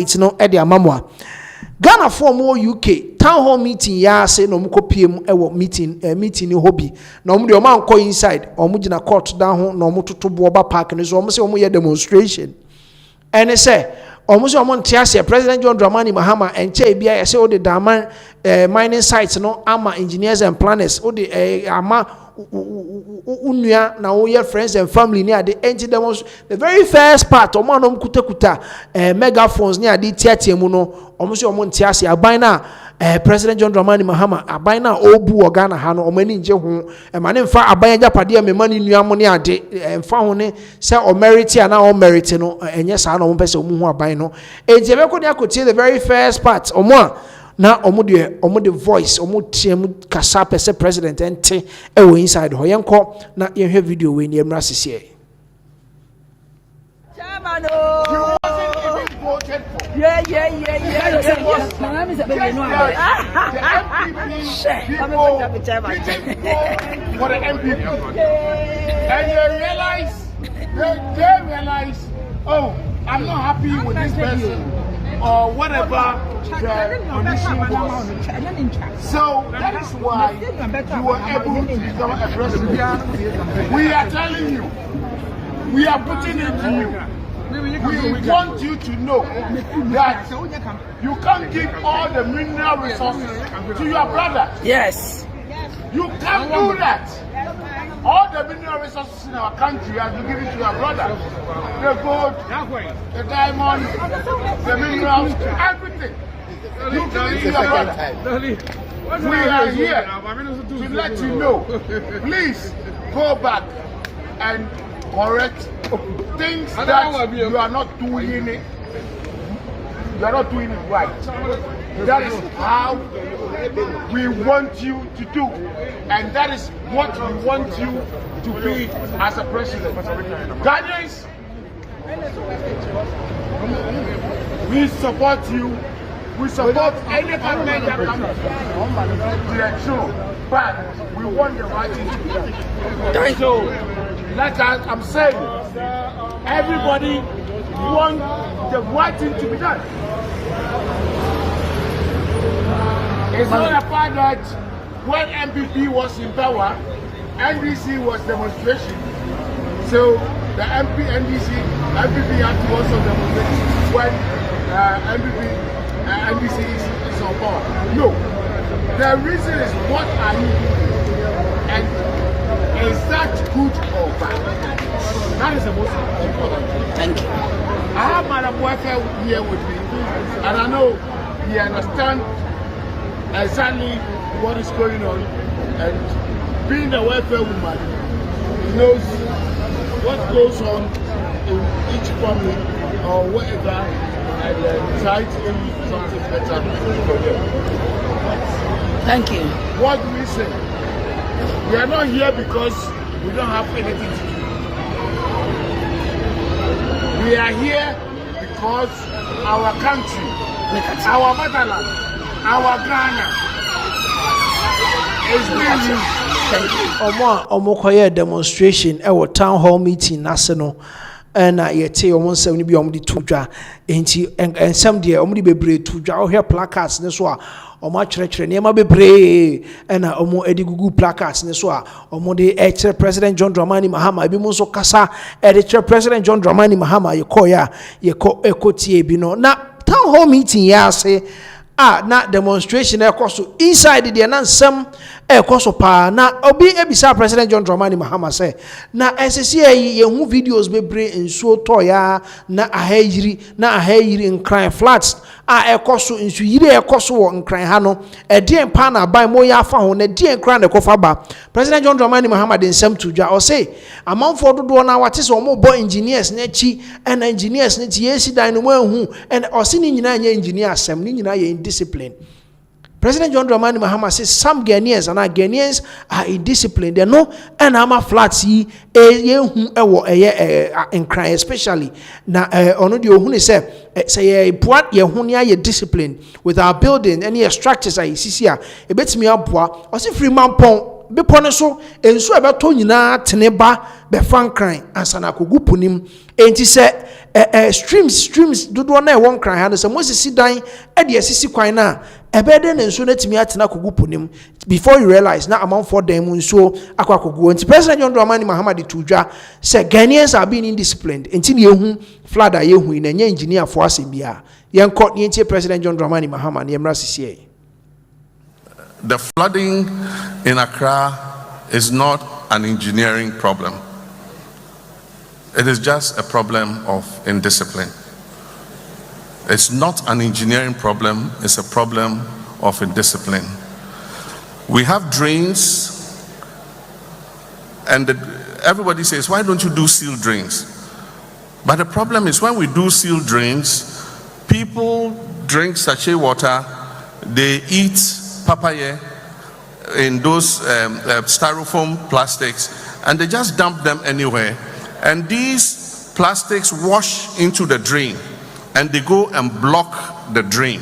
it's no e de amamwa Ghana for more UK town hall meeting ya say no mko PM ewo meeting hobby na omo de o man ko inside omo gina court down ho na omo totobo oba park no so omo say omo ye demonstration and say omo say omo ntiase President John Dramani Mahama enche bia ya say o de daman mining sites no ama engineers and planners o de ama unua na wo your friends and family near the anti demonstration the very first part omo anom kuta megaphones near the theater mu no omo say omo ntiase aban na President John Dramani Mahama aban na obu Ghana ha no omo ani nje ho e ma ne mfa aban ajapade a mema ne nua mo ne ade mfa ho ne say o merit na o merit no enye sa na omo pese omo hu aban no enti be ko ne akotie the very first part omo a na omo de voice omo tiem kasa pese president ente e wo inside ho yenko na yenhwe video we ni emra sese chairman o yeah my name is Abelino for the MPP and they realize oh I'm not happy with this person or whatever the condition was. So that is why you were able to become a president. We are telling you, we are putting it to you. We want you to know that you can't give all the mineral resources to your brother. Yes. You can't do that. All the mineral resources in our country have been given to your brother. The gold, the diamond, the minerals, everything. You give it to your brother. We are here to let you know. Please go back and correct things that you are not doing it. You are not doing it right. That is how we want you to do, and that is what we want you to be as a president. Ghanaians, we support you. We support any government that comes to the throne, but we want the right thing to be done. So, like I'm saying, everybody wants the right thing to be done. It's not a fact that when MPP was in power, NDC was demonstration. So the MPP had to also demonstrate when NDC is on power. No. The reason is what are you doing? And is that good or bad? That is the most important thing. Thank you. I have Madam Welfare here with me, and I know he understands exactly what is going on, and being a welfare woman, he knows what goes on in each family or whatever, and try to do something better for them. Thank you. What do we say? We are not here because we don't have anything to do. We are here because our country, our motherland, our Ghana is being used. Omo koye demonstration e wo town hall meeting nase no na yete omo nsem ni bi omo di tudwa enti ensem de omo di bebre tudwa o hwe placards ne so a omo akyerɛkyerɛ niema bebre na omo edi gugu placards ne so a omo de kyerɛ President John Dramani Mahama ebi mo so kasa de kyerɛ President John Dramani Mahama yekoya ekotie bi no na town hall meeting ya say na demonstration ekoso inside the na nsem ekoso pa na obi ebisa President John Dramani Mahama say na SSC ye hu videos bebre ensuo toya na ahayiri nkran flats ekoso ensu yiri ekoso wo nkran ha no edien pa na ban mo ya fa ho na dien nkran na kofa ba President John Dramani Mahama de nsem tudwa o say amanfo dodo na wate so mo bo engineers na chi and engineers na ti yesi dan no hu and o se ni nyina nya engineer asem ni nyina ye discipline. President John Dramani Mahama says some Ghanaians are indisciplined. They know and ama flats ye in crime especially na ono di ohun say ye boat ye hunia ye discipline with our building any structures are sisi a ebetimi aboa o se free man pon bepɔ ne so ensu ebeto nyina teneba be fankran ansana kogu punim enti se streams dodo na e won kran ha no se mosisi dan e de asisi kwan na ebede ne nsu na timi atena kogu punim before you realize na amount for them nsu akwa kogu enti President John Dramani Mahama de tudwa se Ghanaians are being indisciplined enti ne ehu flood a yehu na nya engineer for asembia yenko ne enti President John Dramani Mahama ne emra sisi. The flooding in Accra is not an engineering problem. It is just a problem of indiscipline. It's not an engineering problem, it's a problem of indiscipline. We have drains, and everybody says, why don't you do sealed drains? But the problem is when we do sealed drains, people drink sachet water, they eat papaya in those styrofoam plastics, and they just dump them anywhere. And these plastics wash into the drain, and they go and block the drain.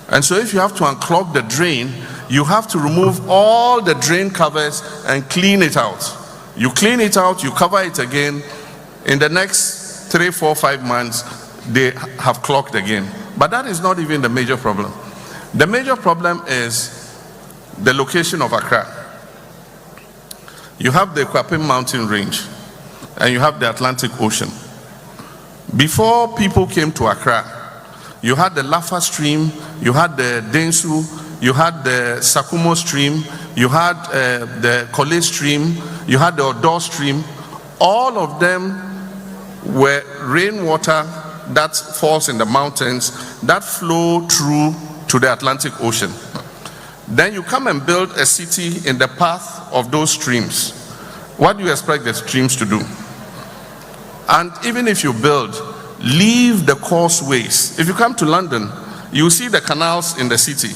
And so if you have to unclog the drain, you have to remove all the drain covers and clean it out. You clean it out, you cover it again. In the next 3, 4, 5 months, they have clogged again. But that is not even the major problem. The major problem is the location of Accra. You have the Kwapim mountain range and you have the Atlantic Ocean. Before people came to Accra, you had the Lafa stream, you had the Densu, you had the Sakumo stream, you had the Kole stream, you had the Odo stream. All of them were rainwater that falls in the mountains that flow through to the Atlantic Ocean. Then you come and build a city in the path of those streams. What do you expect the streams to do? And even if you build, leave the causeways. If you come to London, you see the canals in the city.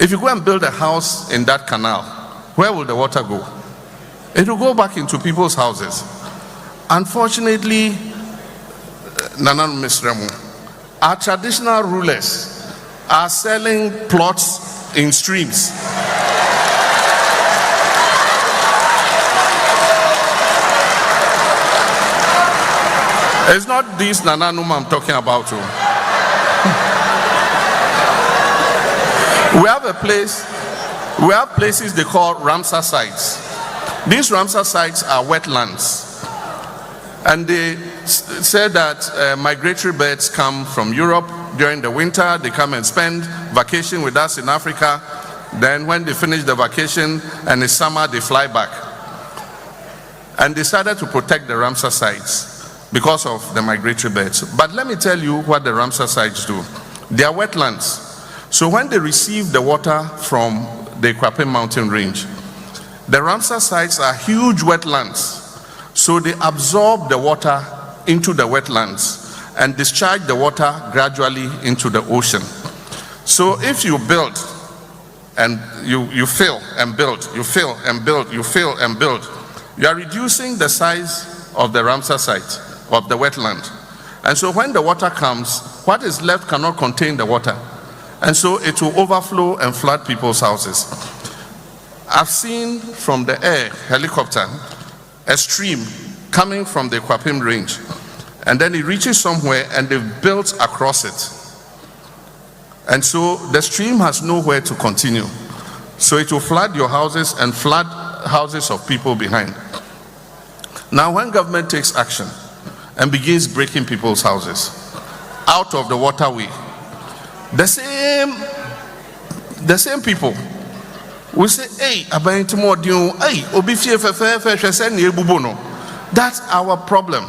If you go and build a house in that canal, where will the water go? It will go back into people's houses. Unfortunately, Nanan Misremu, our traditional rulers are selling plots in streams. It's not this Nananum I'm talking about. We have places they call Ramsar sites. These Ramsar sites are wetlands. And they said that migratory birds come from Europe during the winter. They come and spend vacation with us in Africa. Then when they finish the vacation and it's summer, they fly back. And they decided to protect the Ramsar sites because of the migratory birds. But let me tell you what the Ramsar sites do. They are wetlands. So when they receive the water from the Kwapim mountain range, the Ramsar sites are huge wetlands. So they absorb the water into the wetlands and discharge the water gradually into the ocean. So if you build and you fill and build, you fill and build, you fill and build, you are reducing the size of the Ramsar site, of the wetland. And so when the water comes, what is left cannot contain the water. And so it will overflow and flood people's houses. I've seen from the air, helicopter, a stream coming from the Kwapim range. And then it reaches somewhere and they've built across it. And so the stream has nowhere to continue. So it will flood your houses and flood houses of people behind. Now when government takes action and begins breaking people's houses out of the waterway, the same people will say, hey, hey, that's our problem.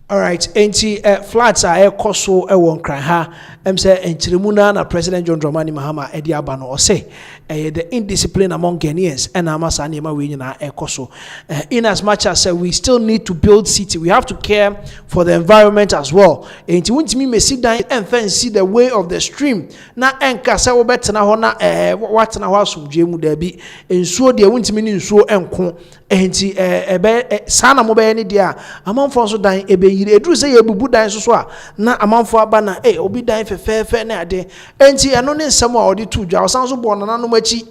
All right, enti floods are koso won kran ha say enchiremuna na President John Dramani Mahama edi aba no say the indiscipline among Ghanaians and amasa nema we nyina koso in as much as we still need to build city, we have to care for the environment as well. Enti wuntimi mesi dan and see the way of the stream na enka se wo betena ho na watena ho asomdwe mu da bi ensuo de wuntimi ni nsuo enko enti sana mo be ne dia amanfo so dan ebe yire eduru se ye bubu dan so a na amanfo aba na obi dan fefefe na ade enti eno ne nsem a odi tudwa osan so bo nananom achi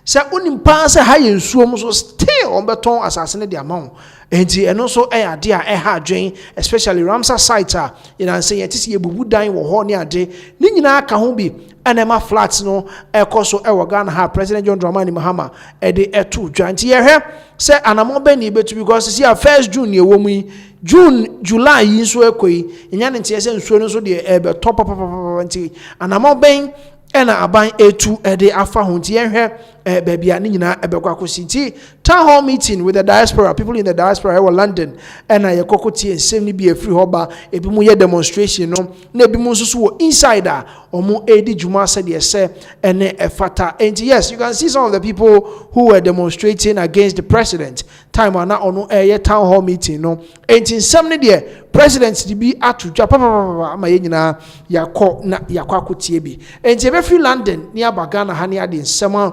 Say unimpa say ha yensuo mu so still on beton asase ne de ama wo. Enti eno so ade a ha adwen especially Ramsar site a say yetisi yebubu dan wo ho ne ade ni nyina ka ho bi enema flats no ekoso ewo Ghana ha President John Dramani Mahama de eto dwa nti ye hwe say anamo be ni betu because see a 1st June ye wo mu June July yi so ekoi nya ne ntie say nsuo no so de ebe top nti anamo ben ena aban etu de afa ho nti ye hwe baby ani nyina ebekwa akosi nti town hall meeting with the diaspora, people in the diaspora in London and I kokoti ensem ni bi afri hoba ebi mu ye demonstration no na ebi mu nso wo insider omo edi juma said say ene efata. And yes, you can see some of the people who were demonstrating against the president time na ono town hall meeting no enti nsem ne de president di bi atudwa papa ama ye nyina yakọ na yakọ akotie bi enti ebe free London ni abagana ha ne ade nsem